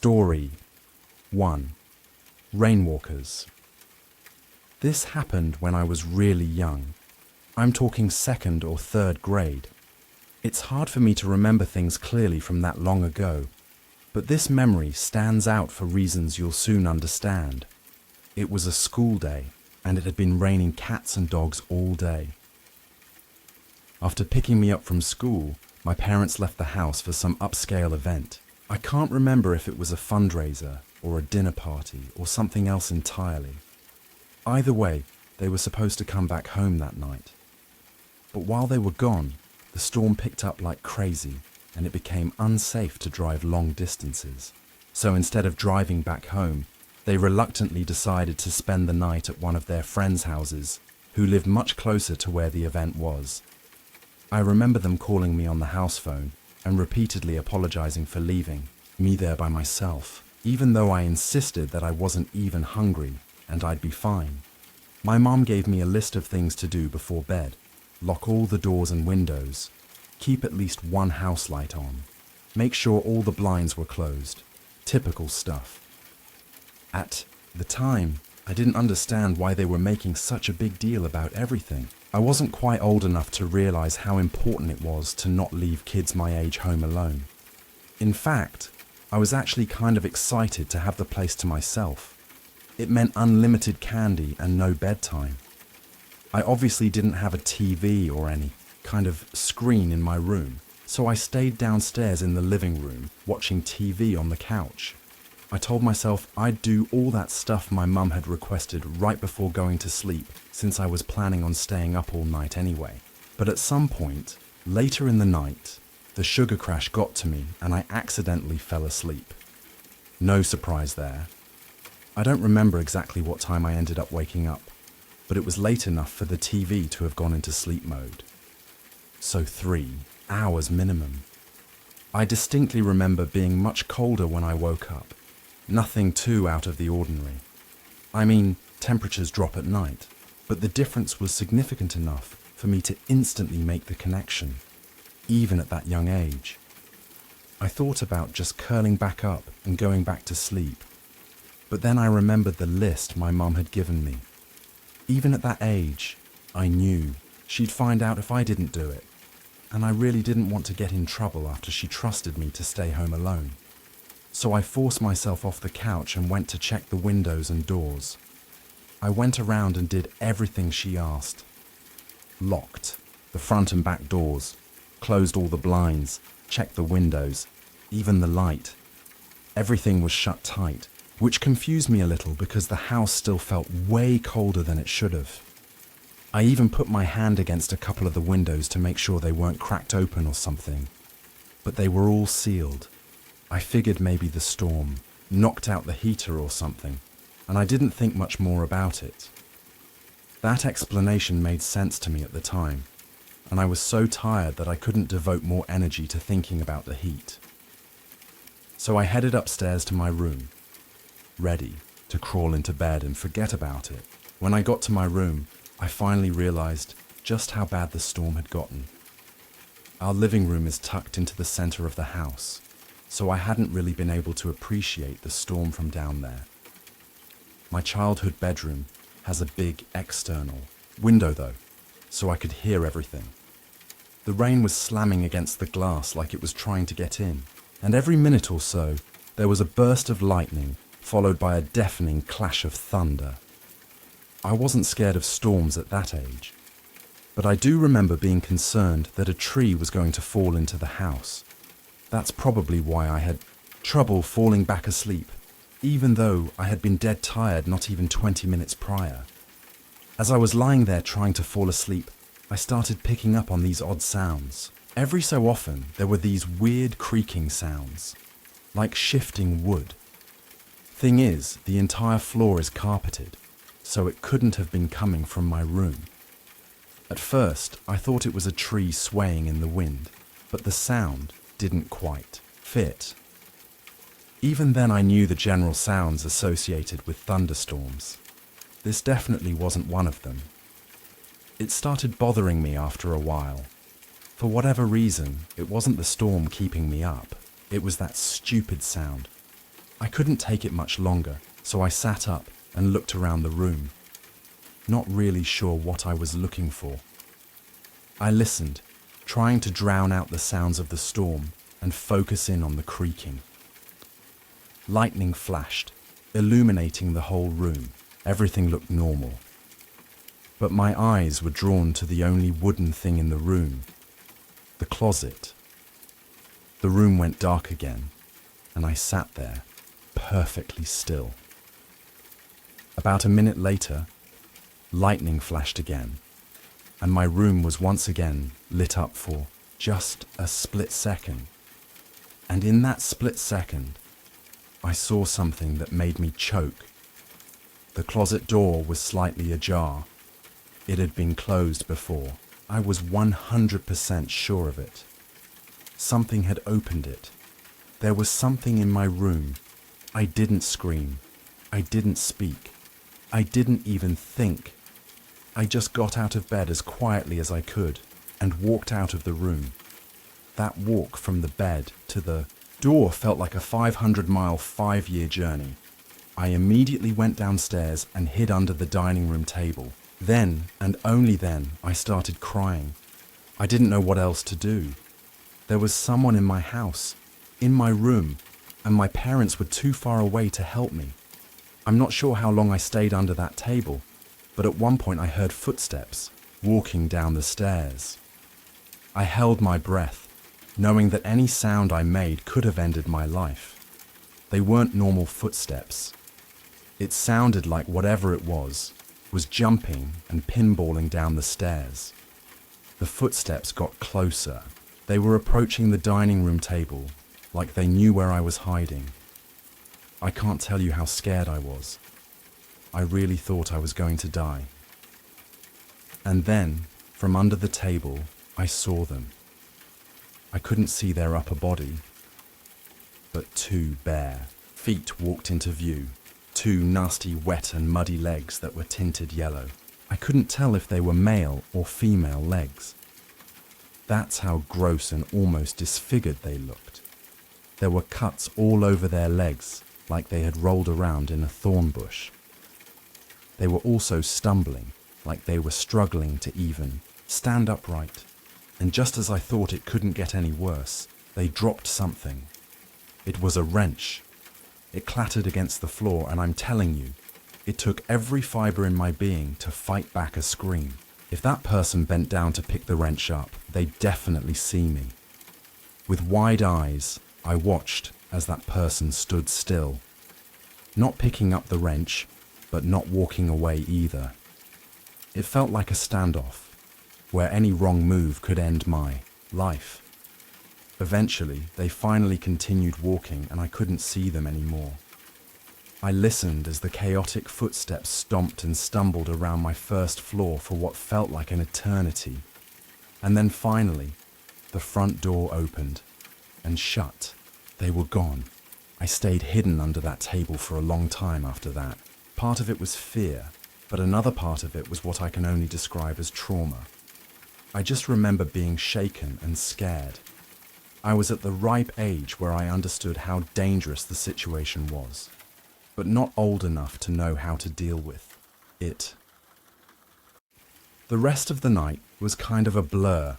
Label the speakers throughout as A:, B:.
A: Story 1. Rainwalkers. This happened when I was really young. I'm talking second or third grade. It's hard for me to remember things clearly from that long ago, but this memory stands out for reasons you'll soon understand. It was a school day, and it had been raining cats and dogs all day. After picking me up from school, my parents left the house for some upscale event. I can't remember if it was a fundraiser or a dinner party or something else entirely. Either way, they were supposed to come back home that night. But while they were gone, the storm picked up like crazy and it became unsafe to drive long distances. So instead of driving back home, they reluctantly decided to spend the night at one of their friends' houses, who lived much closer to where the event was. I remember them calling me on the house phone and repeatedly apologizing for leaving me there by myself, even though I insisted that I wasn't even hungry and I'd be fine. My mom gave me a list of things to do before bed: lock all the doors and windows, keep at least one house light on, make sure all the blinds were closed. Typical stuff. At the time, I didn't understand why they were making such a big deal about everything. I wasn't quite old enough to realize how important it was to not leave kids my age home alone. In fact, I was actually kind of excited to have the place to myself. It meant unlimited candy and no bedtime. I obviously didn't have a TV or any kind of screen in my room, so I stayed downstairs in the living room watching TV on the couch. I told myself I'd do all that stuff my mum had requested right before going to sleep, since I was planning on staying up all night anyway. But at some point, later in the night, the sugar crash got to me and I accidentally fell asleep. No surprise there. I don't remember exactly what time I ended up waking up, but it was late enough for the TV to have gone into sleep mode. So 3 hours minimum. I distinctly remember being much colder when I woke up. Nothing too out of the ordinary. I mean, temperatures drop at night, but the difference was significant enough for me to instantly make the connection, even at that young age. I thought about just curling back up and going back to sleep, but then I remembered the list my mum had given me. Even at that age, I knew she'd find out if I didn't do it, and I really didn't want to get in trouble after she trusted me to stay home alone. So I forced myself off the couch and went to check the windows and doors. I went around and did everything she asked. Locked the front and back doors, closed all the blinds, checked the windows, even the light. Everything was shut tight, which confused me a little because the house still felt way colder than it should have. I even put my hand against a couple of the windows to make sure they weren't cracked open or something, but they were all sealed. I figured maybe the storm knocked out the heater or something, and I didn't think much more about it. That explanation made sense to me at the time, and I was so tired that I couldn't devote more energy to thinking about the heat. So I headed upstairs to my room, ready to crawl into bed and forget about it. When I got to my room, I finally realized just how bad the storm had gotten. Our living room is tucked into the center of the house, so I hadn't really been able to appreciate the storm from down there. My childhood bedroom has a big external window though, so I could hear everything. The rain was slamming against the glass like it was trying to get in, and every minute or so there was a burst of lightning followed by a deafening clash of thunder. I wasn't scared of storms at that age, but I do remember being concerned that a tree was going to fall into the house. That's probably why I had trouble falling back asleep, even though I had been dead tired not even 20 minutes prior. As I was lying there trying to fall asleep, I started picking up on these odd sounds. Every so often, there were these weird creaking sounds, like shifting wood. Thing is, the entire floor is carpeted, so it couldn't have been coming from my room. At first, I thought it was a tree swaying in the wind, but the sound didn't quite fit. Even then I knew the general sounds associated with thunderstorms. This definitely wasn't one of them. It started bothering me after a while. For whatever reason, it wasn't the storm keeping me up. It was that stupid sound. I couldn't take it much longer, so I sat up and looked around the room, not really sure what I was looking for. I listened, trying to drown out the sounds of the storm and focus in on the creaking. Lightning flashed, illuminating the whole room. Everything looked normal. But my eyes were drawn to the only wooden thing in the room, the closet. The room went dark again, and I sat there, perfectly still. About a minute later, lightning flashed again, and my room was once again lit up for just a split second. And in that split second, I saw something that made me choke. The closet door was slightly ajar. It had been closed before. I was 100% sure of it. Something had opened it. There was something in my room. I didn't scream. I didn't speak. I didn't even think. I just got out of bed as quietly as I could and walked out of the room. That walk from the bed to the door felt like a 500-mile, 5-year journey. I immediately went downstairs and hid under the dining room table. Then, and only then, I started crying. I didn't know what else to do. There was someone in my house, in my room, and my parents were too far away to help me. I'm not sure how long I stayed under that table, but at one point I heard footsteps walking down the stairs. I held my breath, knowing that any sound I made could have ended my life. They weren't normal footsteps. It sounded like whatever it was jumping and pinballing down the stairs. The footsteps got closer. They were approaching the dining room table, like they knew where I was hiding. I can't tell you how scared I was. I really thought I was going to die. And then, from under the table, I saw them. I couldn't see their upper body, but two bare feet walked into view. Two nasty, wet and muddy legs that were tinted yellow. I couldn't tell if they were male or female legs. That's how gross and almost disfigured they looked. There were cuts all over their legs, like they had rolled around in a thorn bush. They were also stumbling, like they were struggling to even stand upright. And just as I thought it couldn't get any worse, they dropped something. It was a wrench. It clattered against the floor, and I'm telling you, it took every fibre in my being to fight back a scream. If that person bent down to pick the wrench up, they'd definitely see me. With wide eyes, I watched as that person stood still, not picking up the wrench, but not walking away either. It felt like a standoff, where any wrong move could end my life. Eventually, they finally continued walking and I couldn't see them anymore. I listened as the chaotic footsteps stomped and stumbled around my first floor for what felt like an eternity. And then finally, the front door opened and shut. They were gone. I stayed hidden under that table for a long time after that. Part of it was fear, but another part of it was what I can only describe as trauma. I just remember being shaken and scared. I was at the ripe age where I understood how dangerous the situation was, but not old enough to know how to deal with it. The rest of the night was kind of a blur.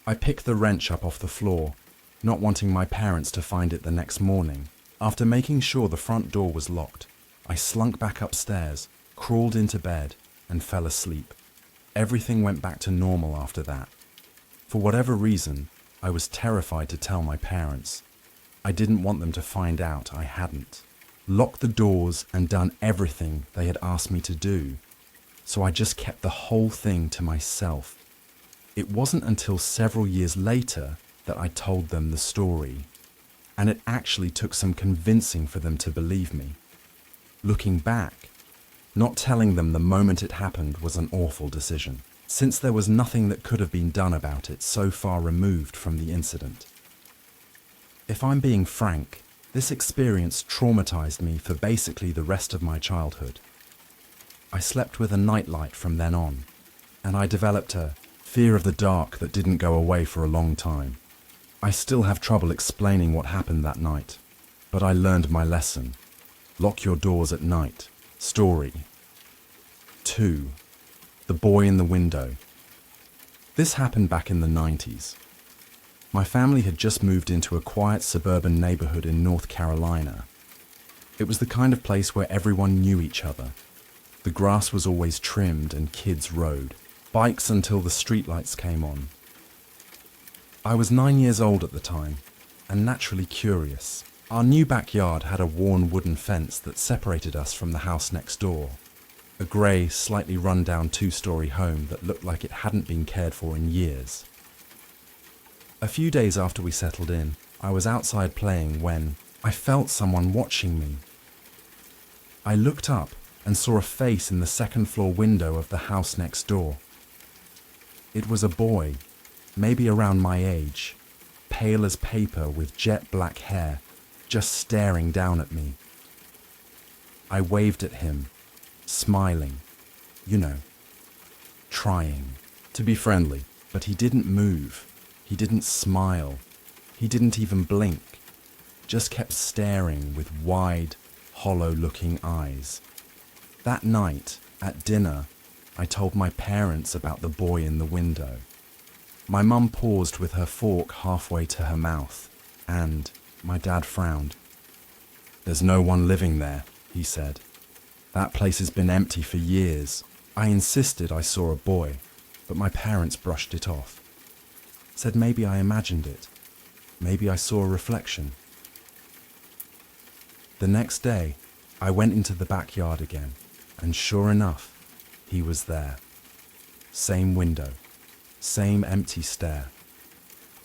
A: I picked the wrench up off the floor, not wanting my parents to find it the next morning. After making sure the front door was locked, I slunk back upstairs, crawled into bed, and fell asleep. Everything went back to normal after that. For whatever reason, I was terrified to tell my parents. I didn't want them to find out I hadn't locked the doors and done everything they had asked me to do. So I just kept the whole thing to myself. It wasn't until several years later that I told them the story, and it actually took some convincing for them to believe me. Looking back, not telling them the moment it happened was an awful decision, since there was nothing that could have been done about it so far removed from the incident. If I'm being frank, this experience traumatized me for basically the rest of my childhood. I slept with a nightlight from then on, and I developed a fear of the dark that didn't go away for a long time. I still have trouble explaining what happened that night, But I learned my lesson. Lock your doors at night. Story 2. The boy in the window. This happened back in the 90s. My family had just moved into a quiet suburban neighborhood in North Carolina. It was the kind of place where everyone knew each other. The grass was always trimmed and kids rode bikes until the streetlights came on. I was 9 years old at the time and naturally curious. Our new backyard had a worn wooden fence that separated us from the house next door. A grey, slightly run-down 2-story home that looked like it hadn't been cared for in years. A few days after we settled in, I was outside playing when I felt someone watching me. I looked up and saw a face in the second-floor window of the house next door. It was a boy, maybe around my age, pale as paper with jet black hair, just staring down at me. I waved at him, smiling, trying to be friendly, but he didn't move. He didn't smile. He didn't even blink. Just kept staring with wide, hollow-looking eyes. That night, at dinner, I told my parents about the boy in the window. My mum paused with her fork halfway to her mouth, and my dad frowned. "There's no one living there," he said. "That place has been empty for years." I insisted I saw a boy, but my parents brushed it off. Said maybe I imagined it. Maybe I saw a reflection. The next day, I went into the backyard again, and sure enough, he was there. Same window, same empty stare.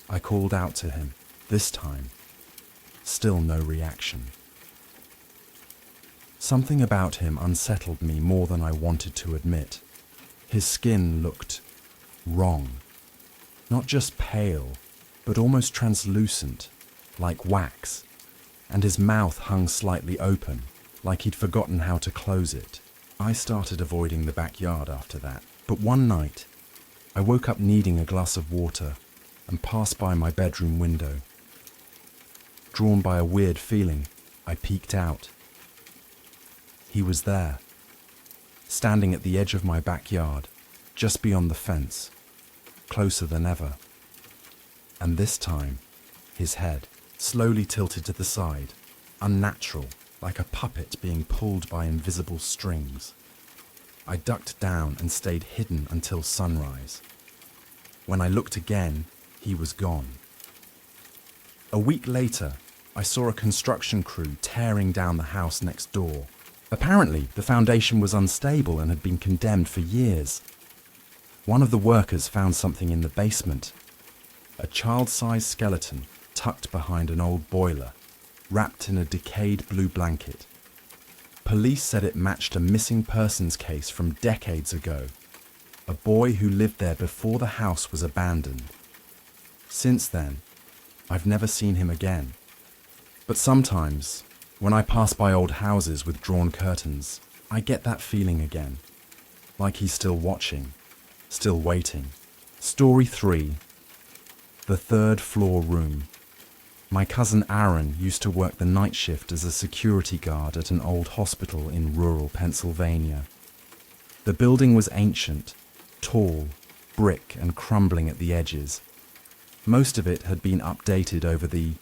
A: I called out to him, this time. Still no reaction. Something about him unsettled me more than I wanted to admit. His skin looked wrong. Not just pale, but almost translucent, like wax, and his mouth hung slightly open, like he'd forgotten how to close it. I started avoiding the backyard after that, but one night, I woke up needing a glass of water and passed by my bedroom window. Drawn by a weird feeling, I peeked out. He was there, standing at the edge of my backyard, just beyond the fence, closer than ever. And this time, his head slowly tilted to the side, unnatural, like a puppet being pulled by invisible strings. I ducked down and stayed hidden until sunrise. When I looked again, he was gone. A week later, I saw a construction crew tearing down the house next door. Apparently, the foundation was unstable and had been condemned for years. One of the workers found something in the basement. A child-sized skeleton tucked behind an old boiler, wrapped in a decayed blue blanket. Police said it matched a missing persons case from decades ago. A boy who lived there before the house was abandoned. Since then, I've never seen him again. But sometimes, when I pass by old houses with drawn curtains, I get that feeling again. Like he's still watching, still waiting. Story 3. The third floor room. My cousin Aaron used to work the night shift as a security guard at an old hospital in rural Pennsylvania. The building was ancient, tall, brick and crumbling at the edges. Most of it had been updated over the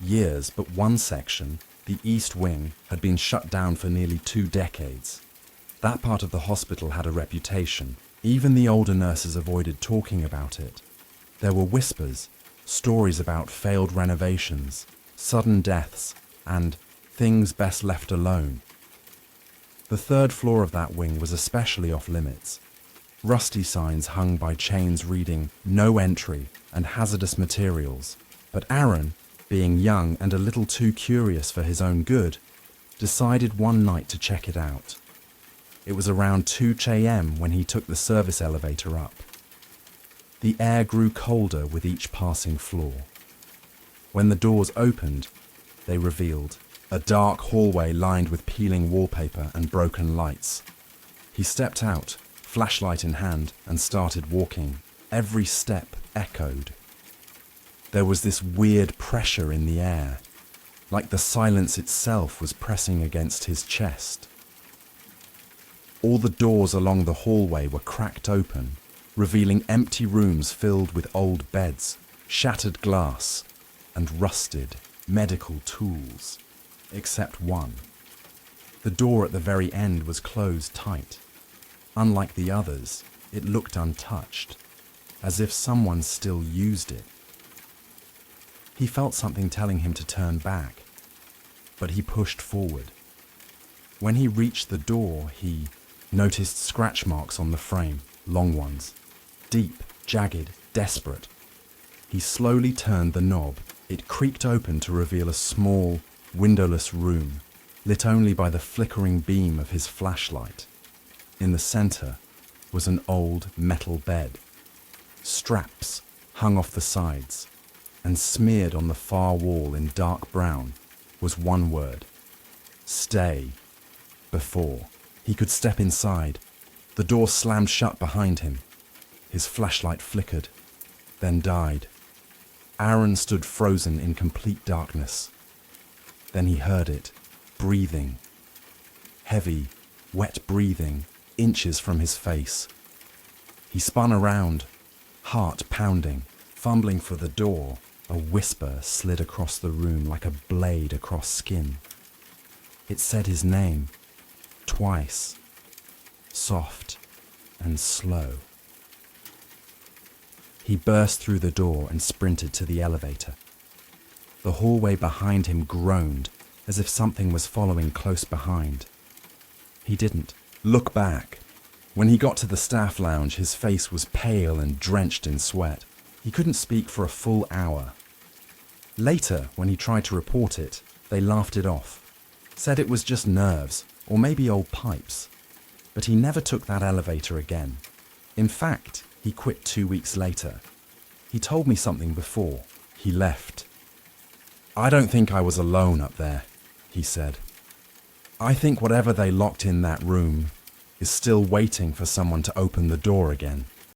A: years, but one section, the East Wing, had been shut down for nearly 2 decades. That part of the hospital had a reputation. Even the older nurses avoided talking about it. There were whispers, stories about failed renovations, sudden deaths, and things best left alone. The third floor of that wing was especially off limits. Rusty signs hung by chains reading "No entry" and "hazardous materials." But Aaron, being young and a little too curious for his own good, decided one night to check it out. It was around 2 a.m. when he took the service elevator up. The air grew colder with each passing floor. When the doors opened, they revealed a dark hallway lined with peeling wallpaper and broken lights. He stepped out, flashlight in hand, and started walking. Every step echoed. There was this weird pressure in the air, like the silence itself was pressing against his chest. All the doors along the hallway were cracked open, revealing empty rooms filled with old beds, shattered glass, and rusted medical tools, except one. The door at the very end was closed tight. Unlike the others, it looked untouched, as if someone still used it. He felt something telling him to turn back, but he pushed forward. When he reached the door, he noticed scratch marks on the frame, long ones, deep, jagged, desperate. He slowly turned the knob. It creaked open to reveal a small, windowless room, lit only by the flickering beam of his flashlight. In the center was an old metal bed. Straps hung off the sides, and smeared on the far wall in dark brown was one word: stay. Before he could step inside, the door slammed shut behind him. His flashlight flickered, then died. Aaron stood frozen in complete darkness. Then he heard it, breathing. Heavy, wet breathing, inches from his face. He spun around, heart pounding, fumbling for the door. A whisper slid across the room like a blade across skin. It said his name, twice, soft and slow. He burst through the door and sprinted to the elevator. The hallway behind him groaned, as if something was following close behind. He didn't look back. When he got to the staff lounge, his face was pale and drenched in sweat. He couldn't speak for a full hour. Later, when he tried to report it, they laughed it off, said it was just nerves, or maybe old pipes. But he never took that elevator again. In fact, he quit 2 weeks later. He told me something before he left. "I don't think I was alone up there," he said. "I think whatever they locked in that room is still waiting for someone to open the door again."